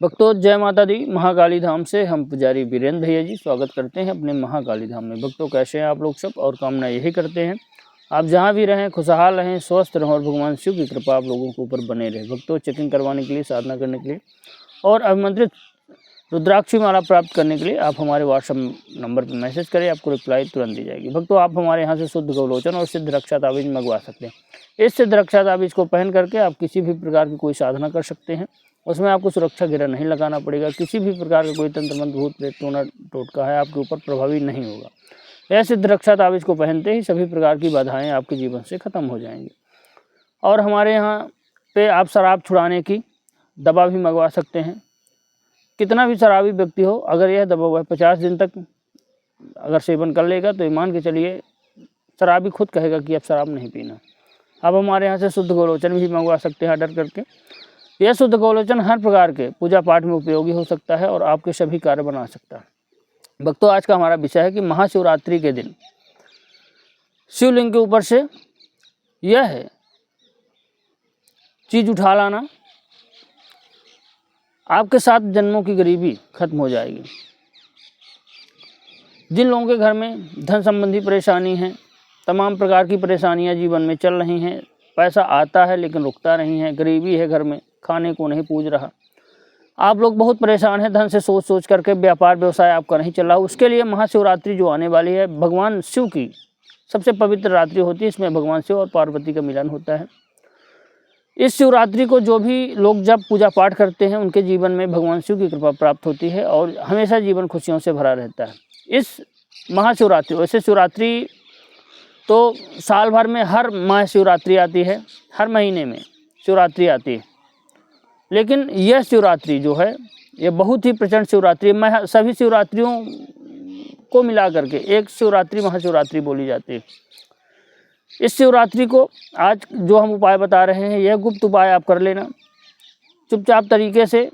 भक्तों जय माता दी। महाकाली धाम से हम पुजारी वीरेंद्र भैया जी स्वागत करते हैं अपने महाकाली धाम में। भक्तों कैसे हैं आप लोग सब, और कामना यही करते हैं आप जहां भी रहें खुशहाल रहें, स्वस्थ रहें और भगवान शिव की कृपा आप लोगों के ऊपर बने रहे। भक्तों चेकिंग करवाने के लिए, साधना करने के लिए और अभिमंत्रित रुद्राक्षी माला प्राप्त करने के लिए आप हमारे व्हाट्सएप नंबर पर मैसेज करें, आपको रिप्लाई तुरंत दी जाएगी। भक्तों आप हमारे यहाँ से शुद्ध गौलोचन और सिद्ध रक्षा ताबीज मंगवा सकते हैं। इस सिद्ध रक्षा ताबीज को पहन करके आप किसी भी प्रकार की कोई साधना कर सकते हैं। उसमें आपको सुरक्षा घेरा नहीं लगाना पड़ेगा। किसी भी प्रकार का कोई तंत्र मंत्र भूत प्रेत टोना टोटका है आपके ऊपर प्रभावी नहीं होगा। यह सिद्ध रक्षा ताबीज को पहनते ही सभी प्रकार की बाधाएं आपके जीवन से खत्म हो जाएंगी। और हमारे यहाँ पे आप शराब छुड़ाने की दवा भी मंगवा सकते हैं। कितना भी शराबी व्यक्ति हो, अगर यह दवा 50 दिन तक अगर सेवन कर लेगा तो मान के चलिए शराबी खुद कहेगा कि अब शराब नहीं पीना। अब हमारे यहाँ से शुद्ध गोलोचन भी मंगवा सकते हैं ऑर्डर करके। यह शुद्ध गोलोचन हर प्रकार के पूजा पाठ में उपयोगी हो सकता है और आपके सभी कार्य बना सकता है। भक्तों आज का हमारा विषय है कि महाशिवरात्रि के दिन शिवलिंग के ऊपर से यह है चीज उठा लाना, आपके 7 जन्मों की गरीबी खत्म हो जाएगी। जिन लोगों के घर में धन संबंधी परेशानी है, तमाम प्रकार की परेशानियां जीवन में चल रही हैं, पैसा आता है लेकिन रुकता नहीं है, गरीबी है घर में, खाने को नहीं पूज रहा, आप लोग बहुत परेशान हैं, धन से सोच सोच करके व्यापार व्यवसाय आपका नहीं चल रहा, उसके लिए महाशिवरात्रि जो आने वाली है भगवान शिव की सबसे पवित्र रात्रि होती है। इसमें भगवान शिव और पार्वती का मिलन होता है। इस शिवरात्रि को जो भी लोग जब पूजा पाठ करते हैं उनके जीवन में भगवान शिव की कृपा प्राप्त होती है और हमेशा जीवन खुशियों से भरा रहता है। इस महाशिवरात्रि, वैसे शिवरात्रि तो साल भर में हर महाशिवरात्रि आती है, हर महीने में शिवरात्रि आती है, लेकिन यह शिवरात्रि जो है ये बहुत ही प्रचंड शिवरात्रि है। सभी शिवरात्रियों को मिला करके एक शिवरात्रि महाशिवरात्रि बोली जाती है। इस शिवरात्रि को आज जो हम उपाय बता रहे हैं यह गुप्त उपाय आप कर लेना। चुपचाप तरीके से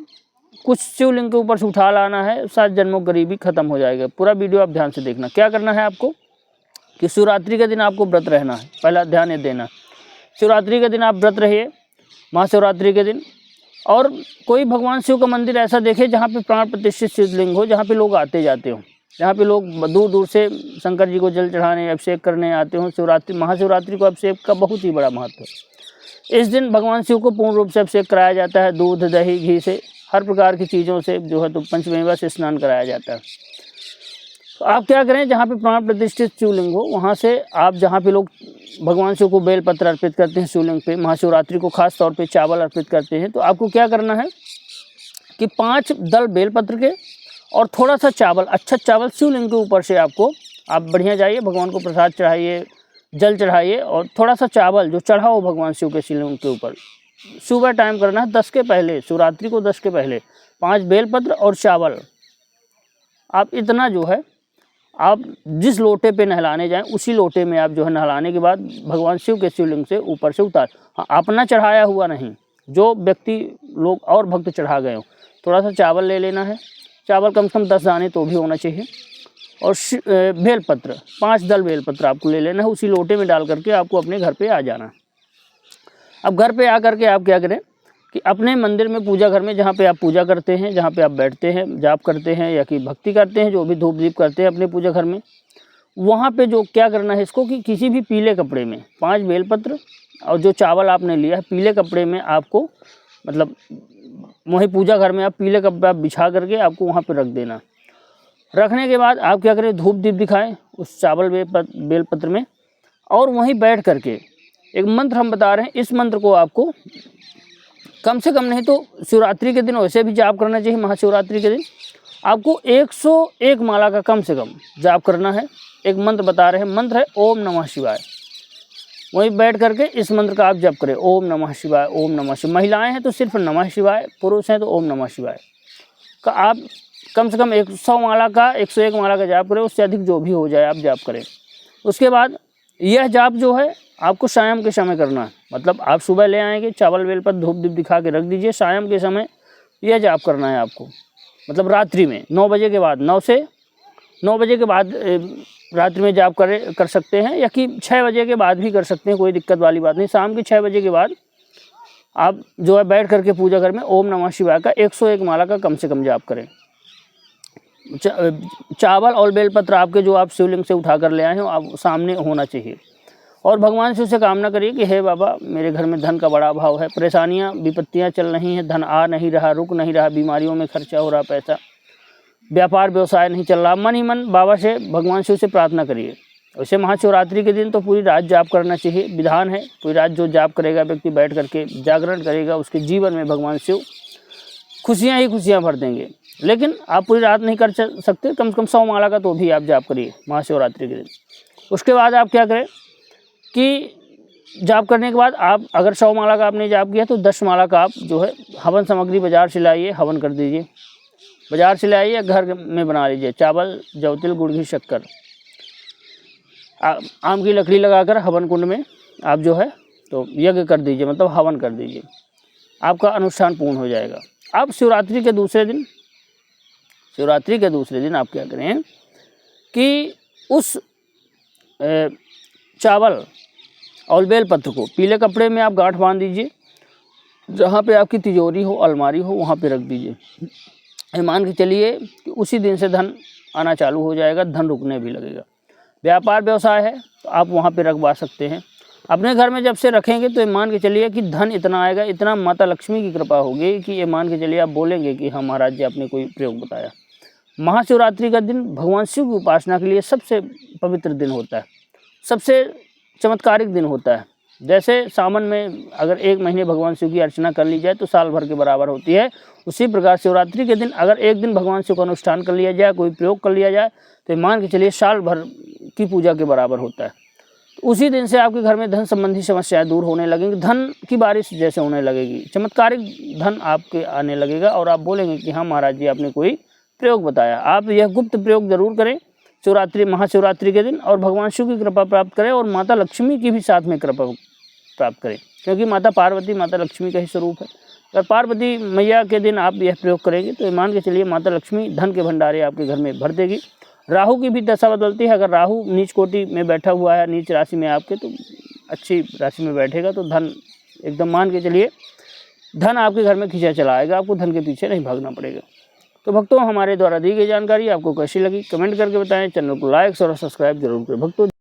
कुछ शिवलिंग के ऊपर से उठा लाना है, 7 जन्मों गरीबी खत्म हो जाएगा। पूरा वीडियो आप ध्यान से देखना। क्या करना है आपको कि शिवरात्रि के दिन आपको व्रत रहना है। पहला ध्यान ये देना, शिवरात्रि के दिन आप व्रत रहिए महाशिवरात्रि के दिन। और कोई भगवान शिव का मंदिर ऐसा देखे जहाँ पे प्राण प्रतिष्ठित शिवलिंग हो, जहाँ पे लोग आते जाते हो, जहाँ पे लोग दूर दूर से शंकर जी को जल चढ़ाने अभिषेक करने आते हो। शिवरात्रि महाशिवरात्रि को अभिषेक का बहुत ही बड़ा महत्व है। इस दिन भगवान शिव को पूर्ण रूप से अभिषेक कराया जाता है, दूध दही घी से, हर प्रकार की चीज़ों से जो है तो पंचमेवा से स्नान कराया जाता है। तो आप क्या करें, जहाँ पे प्राण प्रतिष्ठित शिवलिंग हो वहाँ से आप, जहाँ पे लोग भगवान शिव को बेलपत्र अर्पित करते हैं शिवलिंग पे, महाशिवरात्रि को खास तौर पे चावल अर्पित करते हैं, तो आपको क्या करना है कि 5 दल बेलपत्र के और थोड़ा सा चावल, अच्छा चावल शिवलिंग के ऊपर से आपको, आप बढ़िया जाइए भगवान को प्रसाद चढ़ाइए, जल चढ़ाइए और थोड़ा सा चावल जो चढ़ाओ भगवान शिव के शिवलिंग के ऊपर। सुबह टाइम करना है 10 के पहले, शिवरात्रि को 10 के पहले 5 बेलपत्र और चावल। आप इतना जो है आप जिस लोटे पे नहलाने जाएं उसी लोटे में आप जो है नहलाने के बाद भगवान शिव के शिवलिंग से ऊपर से उतार, हाँ अपना चढ़ाया हुआ नहीं, जो व्यक्ति लोग और भक्त चढ़ा गए हो, थोड़ा सा चावल ले लेना है। चावल कम से कम 10 दाने तो भी होना चाहिए। और बेलपत्र 5 दल बेलपत्र आपको ले लेना है, उसी लोटे में डाल करके आपको अपने घर पे आ जाना है। अब घर पे आ करके आप क्या करें कि अपने मंदिर में, पूजा घर में, जहाँ पे आप पूजा करते हैं, जहाँ पे आप बैठते हैं, जाप करते हैं या कि भक्ति करते हैं, जो भी धूप दीप करते हैं अपने पूजा घर में, वहाँ पे जो क्या करना है इसको कि किसी भी पीले कपड़े में 5 बेलपत्र और जो चावल आपने लिया है पीले कपड़े में आपको, मतलब वहीं पूजा घर में आप पीले कपड़ा बिछा करके आपको वहाँ पे रख देना। रखने के बाद आप क्या करें, धूप दीप दिखाएं उस चावल बेलपत्र में, और वहीं बैठ करके एक मंत्र हम बता रहे हैं, इस मंत्र को आपको कम से कम नहीं तो शिवरात्रि के दिन वैसे भी जाप करना चाहिए। महाशिवरात्रि के दिन आपको 101 माला का कम से कम जाप करना है। एक मंत्र बता रहे हैं, मंत्र है ओम नमः शिवाय। वहीं बैठ करके इस मंत्र का आप जप करें, ओम नमः शिवाय, ओम नमः शिवाय। महिलाएं हैं तो सिर्फ नमः शिवाय, पुरुष हैं तो ओम नमः शिवाय का आप कम से कम 100 माला का 101 माला का जाप करें, उससे अधिक जो भी हो जाए आप जाप करें। उसके बाद यह जाप जो है आपको शाम के समय करना है, मतलब आप सुबह ले आएंगे चावल बेलपत्र धूप दीप दिखा के रख दीजिए, शाम के समय यह जाप करना है आपको, मतलब रात्रि में 9 बजे के बाद, 9 से 9 बजे के बाद रात्रि में जाप कर सकते हैं, या कि 6 बजे के बाद भी कर सकते हैं, कोई दिक्कत वाली बात नहीं। शाम के 6 बजे के बाद आप जो है बैठ करके पूजा घर में ओम नमः शिवाय का 101 माला का कम से कम जाप करें। चावल और बेलपत्र आपके जो आप शिवलिंग से उठा कर ले आए हो आप सामने होना चाहिए। और भगवान से उससे कामना करिए कि हे बाबा, मेरे घर में धन का बड़ा अभाव है, परेशानियाँ विपत्तियाँ चल रही हैं, धन आ नहीं रहा, रुक नहीं रहा, बीमारियों में खर्चा हो रहा पैसा, व्यापार व्यवसाय नहीं चल रहा। मन ही मन बाबा से, भगवान से उसे प्रार्थना करिए। वैसे महाशिवरात्रि के दिन तो पूरी रात जाप करना चाहिए, विधान है। पूरी रात जो जाप करेगा व्यक्ति, बैठ करके जागरण करेगा, उसके जीवन में भगवान शिव खुशियाँ ही खुशियाँ भर देंगे। लेकिन आप पूरी रात नहीं कर सकते, कम से कम 100 माला का तो भी आप जाप करिए महाशिवरात्रि के दिन। उसके बाद आप क्या करें कि जाप करने के बाद आप अगर 100 माला का आपने जाप किया तो 10 माला का आप जो है हवन सामग्री बाज़ार से लाइए, हवन कर दीजिए। बाज़ार से लाइए, घर में बना लीजिए। चावल, जौ, तिल, गुड़, घी, शक्कर, आम की लकड़ी लगाकर हवन कुंड में आप जो है तो यज्ञ कर दीजिए, मतलब हवन कर दीजिए। आपका अनुष्ठान पूर्ण हो जाएगा। अब शिवरात्रि के दूसरे दिन आप क्या करें कि उस चावल और बेलपत्र को पीले कपड़े में आप गांठ बांध दीजिए। जहाँ पे आपकी तिजोरी हो, अलमारी हो, वहाँ पे रख दीजिए। मान के चलिए कि उसी दिन से धन आना चालू हो जाएगा, धन रुकने भी लगेगा। व्यापार व्यवसाय है तो आप वहाँ पे रखवा सकते हैं। अपने घर में जब से रखेंगे तो ये मान के चलिए कि धन इतना आएगा, इतना माता लक्ष्मी की कृपा होगी कि ये मान के चलिए आप बोलेंगे कि हाँ महाराज जी आपने कोई प्रयोग बताया। महाशिवरात्रि का दिन भगवान शिव की उपासना के लिए सबसे पवित्र दिन होता है, सबसे चमत्कारिक दिन होता है। जैसे सावन में अगर 1 महीने भगवान शिव की अर्चना कर ली जाए तो साल भर के बराबर होती है, उसी प्रकार शिवरात्रि के दिन अगर एक दिन भगवान शिव का अनुष्ठान कर लिया जाए, कोई प्रयोग कर लिया जाए तो मान के चलिए साल भर की पूजा के बराबर होता है। उसी दिन से आपके घर में धन संबंधी समस्याएं दूर होने लगेंगी, धन की बारिश जैसे होने लगेगी, चमत्कारिक धन आपके आने लगेगा और आप बोलेंगे कि हाँ महाराज जी आपने कोई प्रयोग बताया। आप यह गुप्त प्रयोग जरूर करें महाशिवरात्रि के दिन और भगवान शिव की कृपा प्राप्त करें और माता लक्ष्मी की भी साथ में कृपा प्राप्त करें, क्योंकि माता पार्वती माता लक्ष्मी का ही स्वरूप है। अगर पार्वती मैया के दिन आप यह प्रयोग करेंगे तो मान के चलिए माता लक्ष्मी धन के भंडारे आपके घर में भर देगी। राहु की भी दशा बदलती है। अगर राहु नीच कोटि में बैठा हुआ है, नीच राशि में आपके, तो अच्छी राशि में बैठेगा तो धन एकदम मान के चलिए धन आपके घर में खींचा चला आएगा, आपको धन के पीछे नहीं भागना पड़ेगा। तो भक्तों, हमारे द्वारा दी गई जानकारी आपको कैसी लगी कमेंट करके बताएं। चैनल को लाइक और सब्सक्राइब जरूर करें भक्तों।